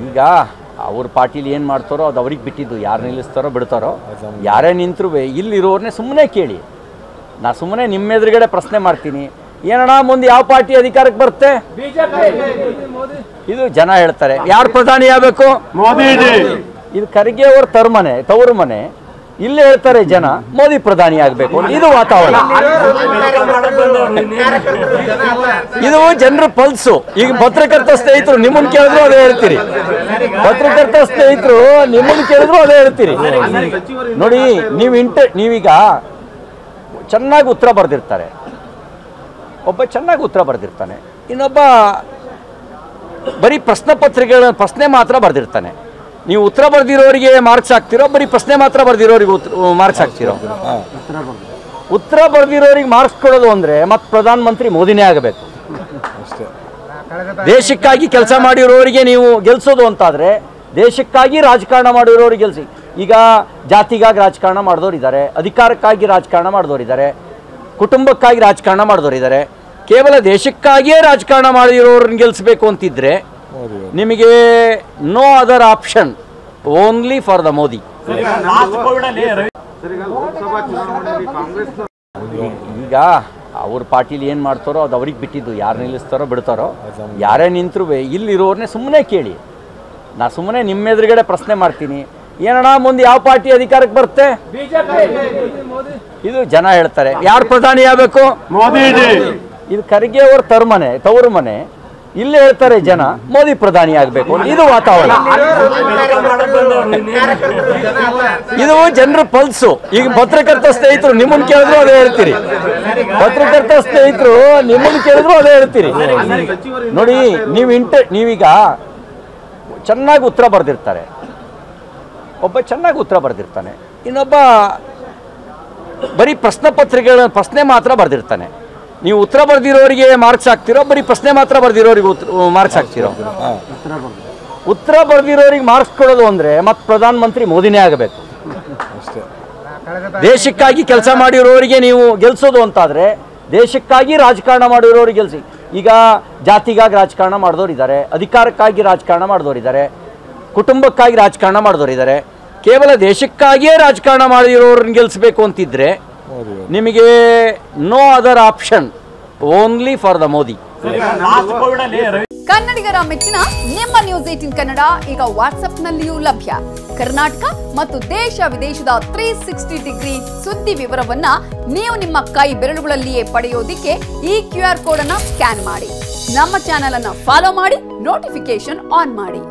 ಈಗ ಅವ್ರ ಪಾರ್ಟಿಲಿ ಏನು ಮಾಡ್ತಾರೋ ಅದು ಅವ್ರಿಗೆ ಬಿಟ್ಟಿದ್ದು, ಯಾರು ನಿಲ್ಲಿಸ್ತಾರೋ ಬಿಡ್ತಾರೋ, ಯಾರೇ ನಿಂತರೂ ಇಲ್ಲಿರೋರನ್ನೇ ಸುಮ್ಮನೆ ಕೇಳಿ. ನಾ ಸುಮ್ಮನೆ ನಿಮ್ಮ ಎದುರುಗಡೆ ಪ್ರಶ್ನೆ ಮಾಡ್ತೀನಿ, ಏನಣ್ಣ ಮುಂದೆ ಯಾವ ಪಾರ್ಟಿ ಅಧಿಕಾರಕ್ಕೆ ಬರುತ್ತೆ? ಇದು ಜನ ಹೇಳ್ತಾರೆ. ಯಾರು ಪ್ರಧಾನಿ ಆಗಬೇಕು? ಮೋದಿ. ಇದು ಖರ್ಗೆ ಅವ್ರ ತವರು ಮನೆ. ಇಲ್ಲೇ ಹೇಳ್ತಾರೆ ಜನ ಮೋದಿ ಪ್ರಧಾನಿ ಆಗಬೇಕು. ಇದು ವಾತಾವರಣ, ಇದು ಜನರ ಪಲ್ಸು. ಈಗ ಪತ್ರಕರ್ತ ಸ್ನೇಹಿತರು ನಿಮ್ಮನ್ನು ಕೇಳಿದ್ರು ಅದೇ ಹೇಳ್ತೀರಿ, ಪತ್ರಕರ್ತ ಸ್ನೇಹಿತರು ನಿಮ್ಮನ್ನು ಕೇಳಿದ್ರು ಅದೇ ಹೇಳ್ತೀರಿ. ನೋಡಿ, ನೀವೀಗ ಚೆನ್ನಾಗಿ ಉತ್ತರ ಬರೆದಿರ್ತಾರೆ, ಒಬ್ಬ ಚೆನ್ನಾಗಿ ಉತ್ತರ ಬರೆದಿರ್ತಾನೆ, ಇನ್ನೊಬ್ಬ ಬರೀ ಪ್ರಶ್ನೆ ಮಾತ್ರ ಬರೆದಿರ್ತಾನೆ. ನೀವು ಉತ್ತರ ಬರೆದಿರೋರಿಗೆ ಮಾರ್ಕ್ಸ್ ಹಾಕ್ತಿರೋ, ಬರೀ ಪ್ರಶ್ನೆ ಮಾತ್ರ ಬರೆದಿರೋರಿಗೆ ಮಾರ್ಕ್ಸ್ ಹಾಕ್ತಿರೋ? ಉತ್ತರ ಬರೆದಿರೋರಿಗೆ ಮಾರ್ಕ್ಸ್ ಕೊಡೋದು ಅಂದರೆ ಮತ್ತೆ ಪ್ರಧಾನಮಂತ್ರಿ ಮೋದಿನೇ ಆಗಬೇಕು. ದೇಶಕ್ಕಾಗಿ ಕೆಲಸ ಮಾಡಿರೋರಿಗೆ ನೀವು ಗೆಲ್ಸೋದು ಅಂತಾದರೆ, ದೇಶಕ್ಕಾಗಿ ರಾಜಕಾರಣ ಮಾಡಿರೋರಿಗೆ ಗೆಲ್ಸಿ. ಈಗ ಜಾತಿಗಾಗಿ ರಾಜಕಾರಣ ಮಾಡಿದವರಿದ್ದಾರೆ, ಅಧಿಕಾರಕ್ಕಾಗಿ ರಾಜಕಾರಣ ಮಾಡಿದವರಿದ್ದಾರೆ, ಕುಟುಂಬಕ್ಕಾಗಿ ರಾಜಕಾರಣ ಮಾಡಿದವರಿದ್ದಾರೆ. ಕೇವಲ ದೇಶಕ್ಕಾಗಿಯೇ ರಾಜಕಾರಣ ಮಾಡಿರೋರನ್ನ ಗೆಲ್ಲಿಸಬೇಕು ಅಂತಿದ್ರೆ ನಿಮಗೆ no other option, only for the Modi. ಈಗ ಅವ್ರ ಪಾರ್ಟಿಲಿ ಏನು ಮಾಡ್ತಾರೋ ಅದು ಅವ್ರಿಗೆ ಬಿಟ್ಟಿದ್ದು, ಯಾರು ನಿಲ್ಲಿಸ್ತಾರೋ ಬಿಡ್ತಾರೋ, ಯಾರೇ ನಿಂತರೂ ಇಲ್ಲಿರೋರನ್ನೇ ಸುಮ್ಮನೆ ಕೇಳಿ. ನಾ ಸುಮ್ಮನೆ ನಿಮ್ಮ ಎದುರುಗಡೆ ಪ್ರಶ್ನೆ ಮಾಡ್ತೀನಿ, ಏನಣ್ಣ ಮುಂದೆ ಯಾವ ಪಾರ್ಟಿ ಅಧಿಕಾರಕ್ಕೆ ಬರುತ್ತೆ? ಇದು ಜನ ಹೇಳ್ತಾರೆ. ಯಾರು ಪ್ರಧಾನಿ ಆಗಬೇಕು? ಮೋದಿ. ಇದು ಖರ್ಗೆ ಅವ್ರ ತವರು ಮನೆ. ಇಲ್ಲೇ ಹೇಳ್ತಾರೆ ಜನ ಮೋದಿ ಪ್ರಧಾನಿ ಆಗಬೇಕು. ಇದು ವಾತಾವರಣ, ಇದು ಜನರ ಪಲ್ಸು. ಈಗ ಪತ್ರಕರ್ತ ಸ್ನೇಹಿತರು ನಿಮ್ಮನ್ನು ಕೇಳಿದ್ರು ಅದೇ ಹೇಳ್ತೀರಿ, ಪತ್ರಕರ್ತ ಸ್ನೇಹಿತರು ನಿಮ್ಮನ್ನು ಕೇಳಿದ್ರು ಅದೇ ಹೇಳ್ತೀರಿ. ನೋಡಿ, ನೀವೀಗ ಚೆನ್ನಾಗಿ ಉತ್ತರ ಬರೆದಿರ್ತಾರೆ, ಒಬ್ಬ ಚೆನ್ನಾಗಿ ಉತ್ತರ ಬರೆದಿರ್ತಾನೆ, ಇನ್ನೊಬ್ಬ ಬರೀ ಪ್ರಶ್ನೆ ಮಾತ್ರ ಬರೆದಿರ್ತಾನೆ. ನೀವು ಉತ್ತರ ಬರೆದಿರೋರಿಗೆ ಮಾರ್ಕ್ಸ್ ಹಾಕ್ತಿರೋ, ಬರೀ ಪ್ರಶ್ನೆ ಮಾತ್ರ ಬರೆದಿರೋರಿಗೆ ಮಾರ್ಕ್ಸ್ ಹಾಕ್ತಿರೋ? ಉತ್ತರ ಬರೆದಿರೋರಿಗೆ ಮಾರ್ಕ್ಸ್ ಕೊಡೋದು ಅಂದರೆ ಮತ್ತೆ ಪ್ರಧಾನಮಂತ್ರಿ ಮೋದಿನೇ ಆಗಬೇಕು. ದೇಶಕ್ಕಾಗಿ ಕೆಲಸ ಮಾಡಿರೋರಿಗೆ ನೀವು ಗೆಲ್ಸೋದು ಅಂತಾದರೆ, ದೇಶಕ್ಕಾಗಿ ರಾಜಕಾರಣ ಮಾಡಿರೋರಿಗೆ ಗೆಲ್ಸಿ. ಈಗ ಜಾತಿಗಾಗಿ ರಾಜಕಾರಣ ಮಾಡಿದವರಿದ್ದಾರೆ, ಅಧಿಕಾರಕ್ಕಾಗಿ ರಾಜಕಾರಣ ಮಾಡಿದವರಿದ್ದಾರೆ, ಕುಟುಂಬಕ್ಕಾಗಿ ರಾಜಕಾರಣ ಮಾಡಿದವರಿದ್ದಾರೆ. ಕೇವಲ ದೇಶಕ್ಕಾಗಿಯೇ ರಾಜಕಾರಣ ಮಾಡಿರೋರನ್ನ ಗೆಲ್ಲಿಸಬೇಕು ಅಂತಿದ್ರೆ ನಿಮಗೆ no other option, only for the Modi. ಕನ್ನಡಿಗರ ಮೆಚ್ಚಿನ ನಿಮ್ಮ ನ್ಯೂಸ್ 18 ಕನ್ನಡ ಈಗ ವಾಟ್ಸ್ಆಪ್ನಲ್ಲಿಯೂ ಲಭ್ಯ. ಕರ್ನಾಟಕ ಮತ್ತು ದೇಶ ವಿದೇಶದ 360 ಡಿಗ್ರಿ ಸುದ್ದಿ ವಿವರವನ್ನ ನೀವು ನಿಮ್ಮ ಕೈ ಬೆರಳುಗಳಲ್ಲಿಯೇ ಪಡೆಯೋದಿಕ್ಕೆ ಈ QR ಕೋಡ್ ಅನ್ನು ಸ್ಕ್ಯಾನ್ ಮಾಡಿ. ನಮ್ಮ ಚಾನೆಲ್ ಅನ್ನು ಫಾಲೋ ಮಾಡಿ, ನೋಟಿಫಿಕೇಶನ್ ಆನ್ ಮಾಡಿ.